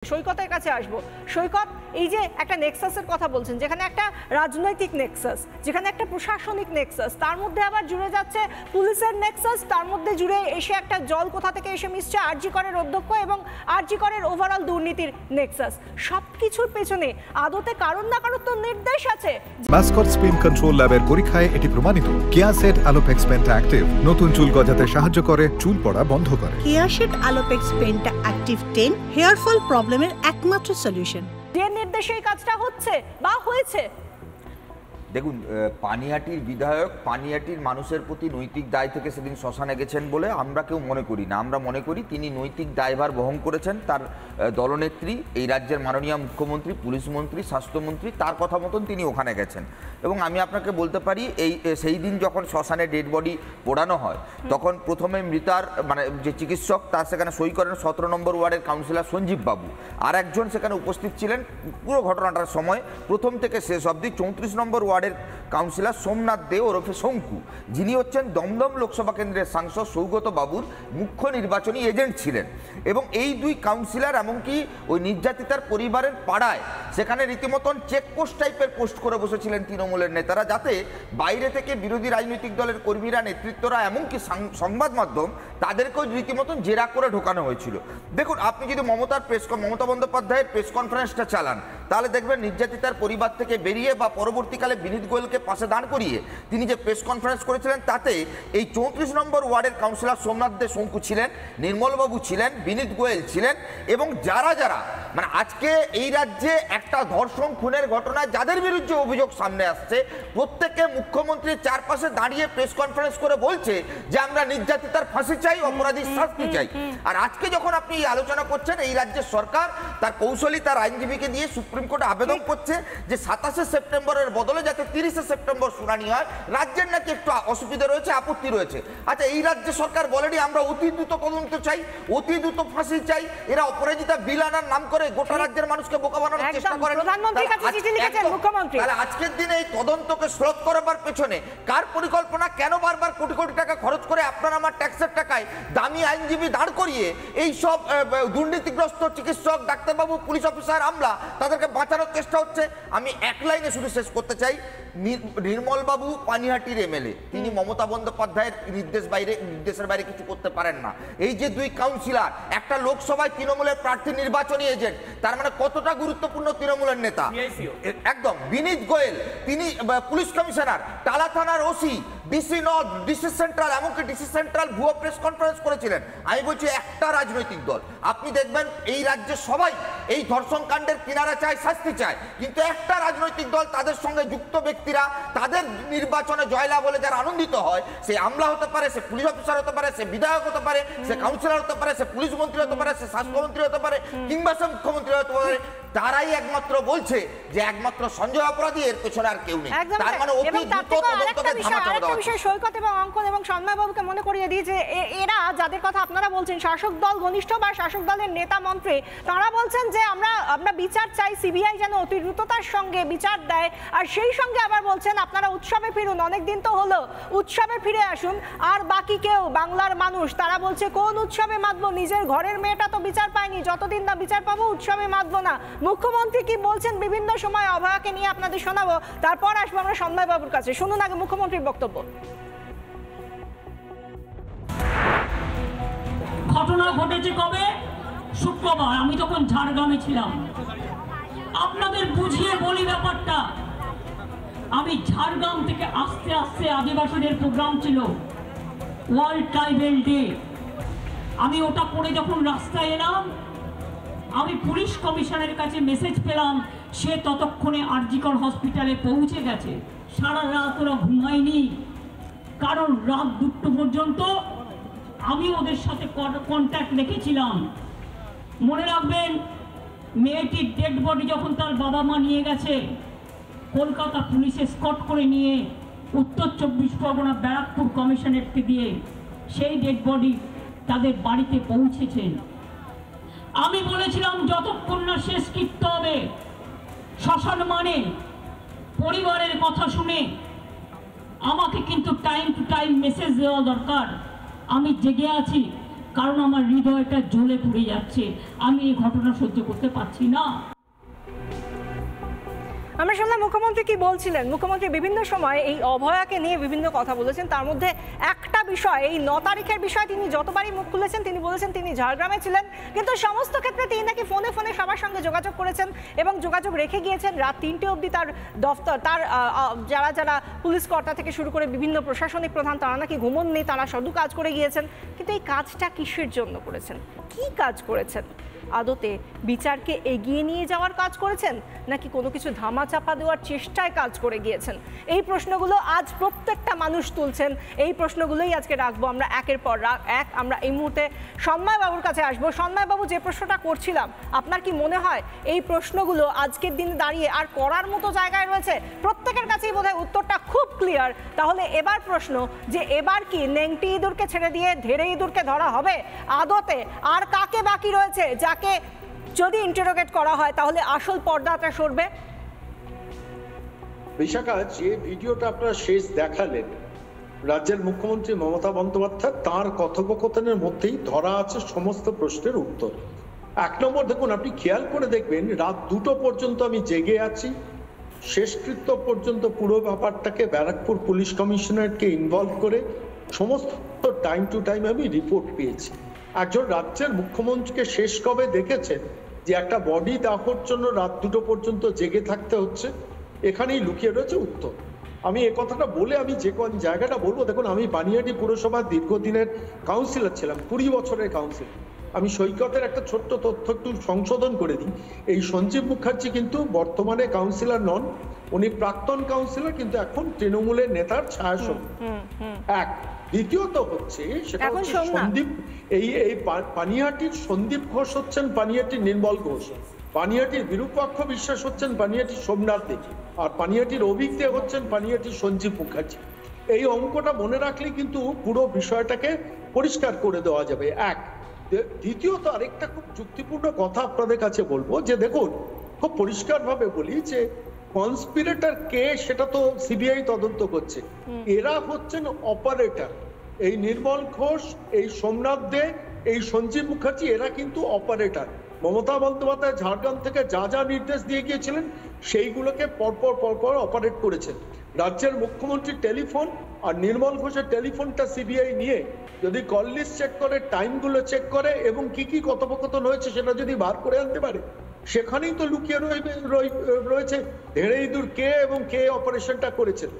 সৈকতের কাছে আসবো। সৈকত, এই যে একটা নেক্সাসের কথা বলছেন, যেখানে একটা রাজনৈতিক নেক্সাস, যেখানে একটা প্রশাসনিক নেক্সাস, তার মধ্যে আবার জুড়ে যাচ্ছে পুলিশের নেক্সাস, তার মধ্যে জুড়ে এসে একটা জল কোথা থেকে এসে মিশছে আরজি করের অধ্যক্ষ এবং আরজি করের ওভারঅল দুর্নীতির নেক্সাস। সবকিছুর পেছনে আদতে কারণ না কারণ তো নির্দেশ আছে। মাসকট স্পিন কন্ট্রোল ল্যাবের পরীক্ষায় এটি প্রমাণিত। কেয়াসেট আলোপেক্স পেন্টা অ্যাক্টিভ নতুন চুল গজাতে সাহায্য করে, চুল পড়া বন্ধ করে। Keya Seth Alopex penta active 10 hair fall প্রবলেমের একমাত্র সলিউশন। যে নির্দেশে এই কাজটা হচ্ছে বা হয়েছে। দেখুন, পানিহাটির বিধায়ক পানিহাটির মানুষের প্রতি নৈতিক দায় থেকে সেদিন শ্মশানে গেছেন বলে আমরা কেউ মনে করি না। আমরা মনে করি তিনি নৈতিক দায়ভার বহন করেছেন। তার দলনেত্রী, এই রাজ্যের মাননীয় মুখ্যমন্ত্রী, পুলিশ মন্ত্রী, স্বাস্থ্যমন্ত্রী, তার কথা মতন তিনি ওখানে গেছেন। এবং আমি আপনাকে বলতে পারি, সেই দিন যখন শ্মশানে ডেড বডি পোড়ানো হয়, তখন প্রথমে মৃতার মানে যে চিকিৎসক, তার সেখানে সই করেন 17 নম্বর ওয়ার্ডের কাউন্সিলর সঞ্জীব বাবু। আর একজন সেখানে উপস্থিত ছিলেন পুরো ঘটনাটার সময় প্রথম থেকে শেষ অবধি 34 নম্বর ওয়ার্ডের কাউন্সিলর সোমনাথ দে ওরফে শঙ্কু, যিনি হচ্ছেন দমদম লোকসভা কেন্দ্রের সাংসদ সৌগত বাবুর মুখ্য নির্বাচনী এজেন্ট ছিলেন। এবং এই দুই কাউন্সিলর এমনকি ওই নির্যাতিতার পরিবারের পাড়ায় সেখানে রীতিমতন চেকপোস্ট টাইপের পোস্ট করে বসেছিলেন তৃণমূলের নেতারা, যাতে বাইরে থেকে বিরোধী রাজনৈতিক দলের কর্মীরা, নেতৃত্বরা, এমনকি সংবাদ মাধ্যম তাদেরকেও রীতিমতন জেরা করে ঢোকানো হয়েছিল। দেখুন, আপনি যদি মমতা বন্দ্যোপাধ্যায়ের প্রেস কনফারেন্সটা চালান, তাহলে দেখবেন নির্যাতিতার পরিবার থেকে বেরিয়ে বা পরবর্তীকালে বিনীত গোয়েলকে পাশে দাঁড় করিয়ে তিনি যে প্রেস কনফারেন্স করেছিলেন, তাতে এই 34 নম্বর ওয়ার্ডের কাউন্সিলর সোমনাথ দে শঙ্কু ছিলেন, নির্মলবাবু ছিলেন, বিনীত গোয়েল ছিলেন, এবং যারা মানে আজকে এই রাজ্যে একটা ধর্ষণ খুনের ঘটনায় যাদের বিরুদ্ধে অভিযোগ সামনে আসছে, প্রত্যেকে মুখ্যমন্ত্রীর চারপাশে দাঁড়িয়ে প্রেস কনফারেন্স করে বলছে যে আমরা নির্যাতিতার ফাঁসি চাই, অপরাধীর শাস্তি চাই। আর আজকে যখন আপনি আলোচনা করছেন, এই রাজ্যের সরকার তার কৌশলী, তার আইনজীবীকে দিয়ে সুপ্রিম কোর্টে আবেদন করছে যে 27 সেপ্টেম্বরের বদলে যাতে 30 সেপ্টেম্বর শুনানি হয়। রাজ্যের নাকি একটু অসুবিধা রয়েছে, আপত্তি রয়েছে। আচ্ছা, এই রাজ্য সরকার বলেনি আমরা অতি দ্রুত তদন্ত চাই, অতি দ্রুত ফাঁসি চাই। এরা অপরাজিতা বিল আনার নাম করে গোটা রাজ্যের মানুষকে বোকা বানানোর চেষ্টা করে। তাহলে আজকের দিনে এই তদন্তকে শ্লথ করার পেছনে কার পরিকল্পনা? কেন বারবার কোটি কোটি টাকা খরচ করে আপনার আমার ট্যাক্সের টাকায় দামি আইনজীবী দাঁড় করিয়ে এই সব দুর্নীতিগ্রস্ত চিকিৎসক, ডাক্তারবাবু, পুলিশ অফিসার, আমলা, তাদেরকে বাঁচানোর চেষ্টা হচ্ছে? আমি এক লাইনে শুধু শেষ করতে চাই, নির্মলবাবু পানিহাটির এমএলএ, তিনি মমতা বন্দ্যোপাধ্যায়ের নির্দেশের বাইরে কিছু করতে পারেন না। এই যে দুই কাউন্সিলর, একটা লোকসভায় তৃণমূলের প্রার্থী নির্বাচনী এজেন্ট, তার মানে কতটা গুরুত্বপূর্ণ তৃণমূলের নেতা। একদম বিনীত গোয়েল, তিনি পুলিশ কমিশনার, টালা থানার OC, DC north, DC central, এমনকি ডিসি সেন্ট্রাল ভুয়ো প্রেস কনফারেন্স করেছিলেন। আমি বলছি, একটা রাজনৈতিক দল, আপনি দেখবেন এই রাজ্যে সবাই এই ধর্ষণ কাণ্ডের কিনারা চায়, শাস্তি চায়, কিন্তু একটা রাজনৈতিক দল, তাদের সঙ্গে যুক্ত ব্যক্তিরা, তাদের নির্বাচনে জয়লাভ বলে যারা আনন্দিত হয়, সে আমলা হতে পারে, সে পুলিশ অফিসার হতে পারে, সে বিধায়ক হতে পারে, সে কাউন্সিলর হতে পারে, সে পুলিশ মন্ত্রী হতে পারে, সে স্বাস্থ্যমন্ত্রী হতে পারে, কিংবা সে মুখ্যমন্ত্রী হতে পারে, তারাই একমাত্র বলছে যে একমাত্র সঞ্জয় অপরাধী, এর পেছনে আর কেউ নেই। তার মানে অতি দ্রুত তদন্তকে ধামাচাপা দেওয়া হচ্ছে। সৈকত এবং অঙ্কন এবং সন্ময় বাবুকে মনে করিয়ে দিয়েছে, এরা যাদের কথা আপনারা বলছেন, শাসক দল ঘনিষ্ঠ বা শাসক দলের নেতা মন্ত্রী, তারা বলছেন যে আমরা বিচার চাই, সিবিআই যেন অতি দ্রুততার সঙ্গে বিচার দেয়। আর সেই সঙ্গে আবার বলছেন আপনারা উৎসবে ফিরুন, অনেকদিন তো হলো, উৎসবে ফিরে আসুন। আর বাকি কেউ, বাংলার মানুষ, তারা বলছে কোন উৎসবে মাতবো, নিজের ঘরের মেয়েটা তো বিচার পায়নি, যতদিন না বিচার পাবো উৎসবে মাতবো না। মুখ্যমন্ত্রী কি বলছেন বিভিন্ন সময়, অভয়াকে নিয়ে আপনাদের শোনাবো, তারপর আসবো আমরা সন্ময় বাবুর কাছে। শুনুন আগে মুখ্যমন্ত্রীর বক্তব্য। ঘটনা ঘটেছে কবে? শুক্রবার। আমি তখন ঝাড়গ্রামে ছিলাম। আপনাদের বুঝিয়ে বলি ব্যাপারটা। আমি ঝাড়গ্রাম থেকে আস্তে আস্তে, আদিবাসীদের প্রোগ্রাম ছিল, ওয়ার্ল্ড ট্রাইবেল ডে, আমি ওটা করে যখন রাস্তায় এলাম, আমি পুলিশ কমিশনের কাছে মেসেজ পেলাম, সে ততক্ষণে আরজি কর হসপিটালে পৌঁছে গেছে। সারা রাত ওরা ঘুমায়নি, কারণ রাত 2টো পর্যন্ত আমি ওদের সাথে কন্ট্যাক্ট রেখেছিলাম। মনে রাখবেন, মেয়েটির ডেড বডি যখন তার বাবা মা নিয়ে গেছে, কলকাতা পুলিশ এসকর্ট করে নিয়ে উত্তর 24 পরগনা ব্যারাকপুর কমিশনারেটকে দিয়ে সেই ডেড বডি তাদের বাড়িতে পৌঁছেছেন। আমি বলেছিলাম যতক্ষণ না শেষ কৃত্য হবে, শ্মশান মানে পরিবারের কথা শুনে আমাকে কিন্তু টাইম টু টাইম মেসেজ দেওয়া দরকার। আমি জেগে আছি, কারণ আমার হৃদয়টা জ্বলে পুড়ে যাচ্ছে। আমি এই ঘটনা সহ্য করতে পারছি না। আমরা শুনলাম মুখ্যমন্ত্রী কি বলছিলেন। মুখ্যমন্ত্রী বিভিন্ন সময় এই অভয়াকে নিয়ে বিভিন্ন কথা বলেছেন, তার মধ্যে একটা বিষয়, এই 9 তারিখের বিষয় তিনি যতবারই মুখ খুলেছেন তিনি বলেছেন তিনি ঝাড়গ্রামে ছিলেন, কিন্তু সমস্ত ক্ষেত্রে তিনি নাকি ফোনে ফোনে সবার সঙ্গে যোগাযোগ করেছেন এবং যোগাযোগ রেখে গিয়েছেন। রাত 3টে অবধি তার দফতর, তার যারা পুলিশ কর্তা থেকে শুরু করে বিভিন্ন প্রশাসনিক প্রধান তারা নাকি ঘুমননি, তারা শুধু কাজ করে গিয়েছেন। কিন্তু এই কাজটা কিসের জন্য করেছেন, কি কাজ করেছেন? আদতে বিচারকে এগিয়ে নিয়ে যাওয়ার কাজ করেছেন নাকি কোনো কিছু ধামাচাপা দেওয়ার চেষ্টায় কাজ করে গিয়েছেন? এই প্রশ্নগুলো আজ প্রত্যেকটা মানুষ তুলছেন। এই প্রশ্নগুলোই আজকে রাখবো আমরা একের পর এক। আমরা এই মুহূর্তে সন্ময়বাবুর কাছে আসবো। সন্ময়বাবু, যে প্রশ্নটা করছিলাম, আপনার কি মনে হয় এই প্রশ্নগুলো আজকের দিনে দাঁড়িয়ে আর করার মতো জায়গায় রয়েছে? প্রত্যেকের কাছেই বোধহয় উত্তরটা খুব ক্লিয়ার। তাহলে এবার প্রশ্ন, যে এবার কি নেংটি ইঁদুরকে ছেড়ে দিয়ে ধেড়ে ইঁদুরকে ধরা হবে? আদতে আর কাকে বাকি রয়েছে যাকে যদি ইন্টারোগেট করা হয় তাহলে আসল পর্দাটা সরবে? বিশাখা, যে ভিডিওটা আপনারা শেষ দেখালেন রাজ্যের মুখ্যমন্ত্রী মমতা বন্দ্যোপাধ্যায়, তার কথোপকথনের মধ্যেই ধরা আছে সমস্ত প্রশ্নের উত্তর। 1 নম্বর, দেখুন, আপনি খেয়াল করে দেখবেন রাত 2টো পর্যন্ত আমি জেগে আছি, শেষকৃত্য পর্যন্ত পুরো ব্যাপারটাকে ব্যারাকপুর পুলিশ কমিশনারকে ইনভলভ করে সমস্ত টাইম টু টাইম আমি রিপোর্ট পেয়েছি। একজন রাজ্যের মুখ্যমন্ত্রীকে শেষ কবে দেখেছেন যে একটা বডি দাহর জন্য রাত 2টো পর্যন্ত জেগে থাকতে হচ্ছে? এখানেই লুকিয়ে রয়েছে উত্তর। আমি এ কথাটা বলে আমি যে কোন জায়গাটা বলবো, দেখুন, আমি বানিয়াটি পুরসভার দীর্ঘদিনের কাউন্সিলর ছিলাম, 20 বছরের কাউন্সিলর। আমি সৈকতের একটা ছোট্ট তথ্য একটু সংশোধন করে দিই। এই সঞ্জীব মুখার্জি কিন্তু বর্তমানে কাউন্সিলর নন, উনি প্রাক্তন কাউন্সিলর, কিন্তু এখন তৃণমূলের নেতার ছায়াসঙ্গী। এক। দ্বিতীয়ত হচ্ছে সেটা হচ্ছে সন্দীপ, এই পানিহাটির সন্দীপ ঘোষ হচ্ছেন পানিহাটির নির্মল ঘোষ, পানিহাটির বিরূপাক্ষ বিশ্বাস হচ্ছেন পানিহাটির সোমনাথ দে, আর পানিহাটির অভিক দে হচ্ছেন পানিহাটির সঞ্জীব মুখার্জি। এই অঙ্কটা মনে রাখলে কিন্তু পুরো বিষয়টাকে পরিষ্কার করে দেওয়া যাবে। এক। দ্বিতীয়ত আরেকটা খুব যুক্তিপূর্ণ কথা আপনাদের কাছে বলবো, যে দেখুন, খুব পরিষ্কার ভাবে বলি যে কনস্পিরেটর কে সেটা তো সিবিআই তদন্ত করছে, এরা হচ্ছেন অপারেটর। এই নির্মল ঘোষ, এই সোমনাথ দে, এই সঞ্জীব মুখার্জি, এরা কিন্তু অপারেটর। মমতা বন্দ্যোপাধ্যায় ঝাড়গ্রাম থেকে যা যা নির্দেশ দিয়ে গিয়েছিলেন সেইগুলোকে পরপর অপারেট করেছেন। রাজ্যের মুখ্যমন্ত্রীর টেলিফোন আর নির্মল ঘোষের টেলিফোনটা সিবিআই নিয়ে যদি কল লিস্ট চেক করে, টাইমগুলো চেক করে এবং কি কথোপকথন হয়েছে সেটা যদি বার করে আনতে পারে, সেখানেই তো লুকিয়ে রয়েছে ধেড়ে ইঁদুর কে এবং কে অপারেশনটা করেছেন।